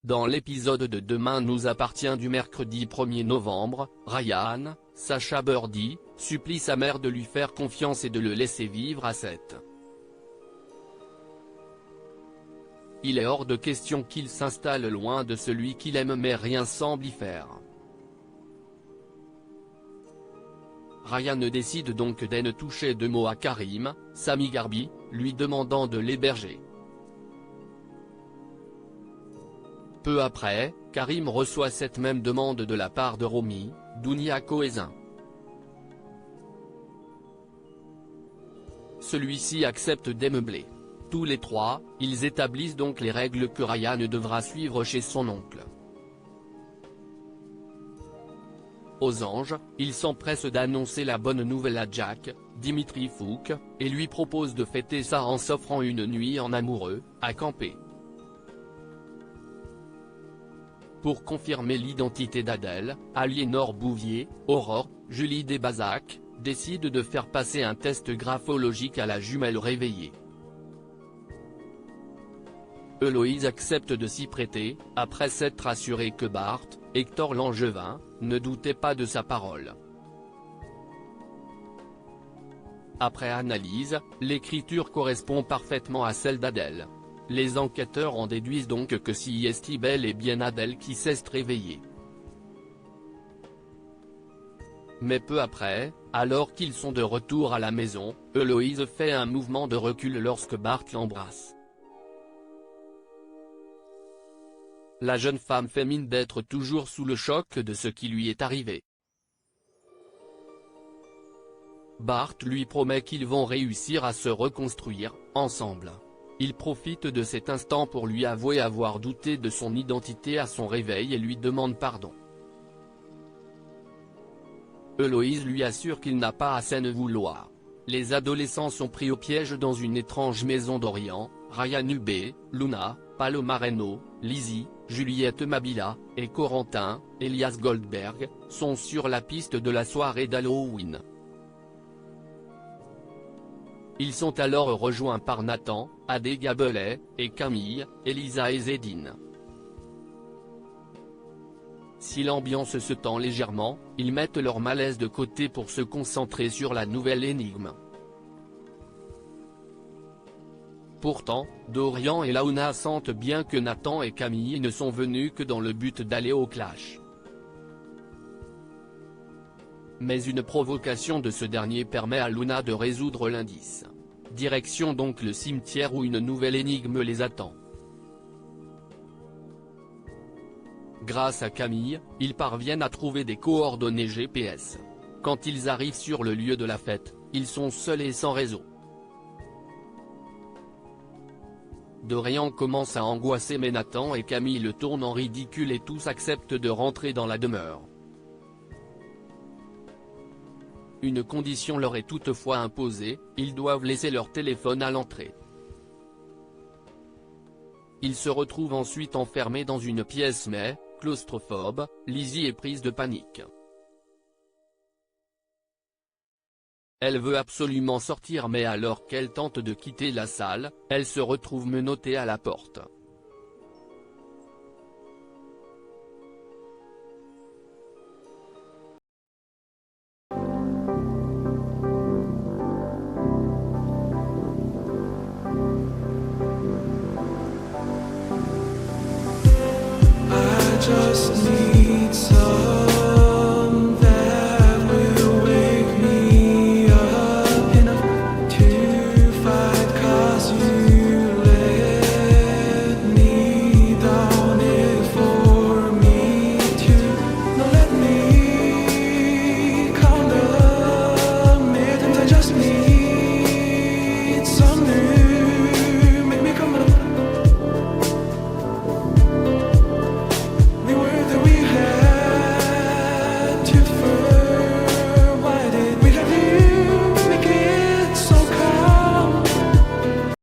Dans l'épisode de Demain nous appartient du mercredi 1er novembre, Ryan, Sacha Birdie, supplie sa mère de lui faire confiance et de le laisser vivre à 7. Il est hors de question qu'il s'installe loin de celui qu'il aime mais rien semble y faire. Ryan décide donc de ne toucher deux mots à Karim, Sami Garbi, lui demandant de l'héberger. Peu après, Karim reçoit cette même demande de la part de Romy, Dounia Cohézin. Celui-ci accepte d'émeubler. Tous les trois, ils établissent donc les règles que Ryan devra suivre chez son oncle. Aux anges, il s'empresse d'annoncer la bonne nouvelle à Jack, Dimitri Fouk, et lui propose de fêter ça en s'offrant une nuit en amoureux, à camper. Pour confirmer l'identité d'Adèle, Aliénor Bouvier, Aurore, Julie Desbazac, décide de faire passer un test graphologique à la jumelle réveillée. Héloïse accepte de s'y prêter, après s'être assuré que Bart, Hector Langevin, ne doutait pas de sa parole. Après analyse, l'écriture correspond parfaitement à celle d'Adèle. Les enquêteurs en déduisent donc que si est bel et bien Adèle qui s'est réveillée. Mais peu après, alors qu'ils sont de retour à la maison, Héloïse fait un mouvement de recul lorsque Bart l'embrasse. La jeune femme fait mine d'être toujours sous le choc de ce qui lui est arrivé. Bart lui promet qu'ils vont réussir à se reconstruire, ensemble. Il profite de cet instant pour lui avouer avoir douté de son identité à son réveil et lui demande pardon. Héloïse lui assure qu'il n'a pas à s'en vouloir. Les adolescents sont pris au piège dans une étrange maison d'Orient. Ryan Hubé, Luna, Paloma Reno, Lizzie, Juliette Mabila, et Corentin, Elias Goldberg, sont sur la piste de la soirée d'Halloween. Ils sont alors rejoints par Nathan, Adé Gabelet, et Camille, Elisa et Zédine. Si l'ambiance se tend légèrement, ils mettent leur malaise de côté pour se concentrer sur la nouvelle énigme. Pourtant, Dorian et Launa sentent bien que Nathan et Camille ne sont venus que dans le but d'aller au clash. Mais une provocation de ce dernier permet à Luna de résoudre l'indice. Direction donc le cimetière où une nouvelle énigme les attend. Grâce à Camille, ils parviennent à trouver des coordonnées GPS. Quand ils arrivent sur le lieu de la fête, ils sont seuls et sans réseau. Dorian commence à angoisser mais Nathan et Camille le tournent en ridicule et tous acceptent de rentrer dans la demeure. Une condition leur est toutefois imposée, ils doivent laisser leur téléphone à l'entrée. Ils se retrouvent ensuite enfermés dans une pièce mais, claustrophobe, Lizzie est prise de panique. Elle veut absolument sortir mais alors qu'elle tente de quitter la salle, elle se retrouve menottée à la porte.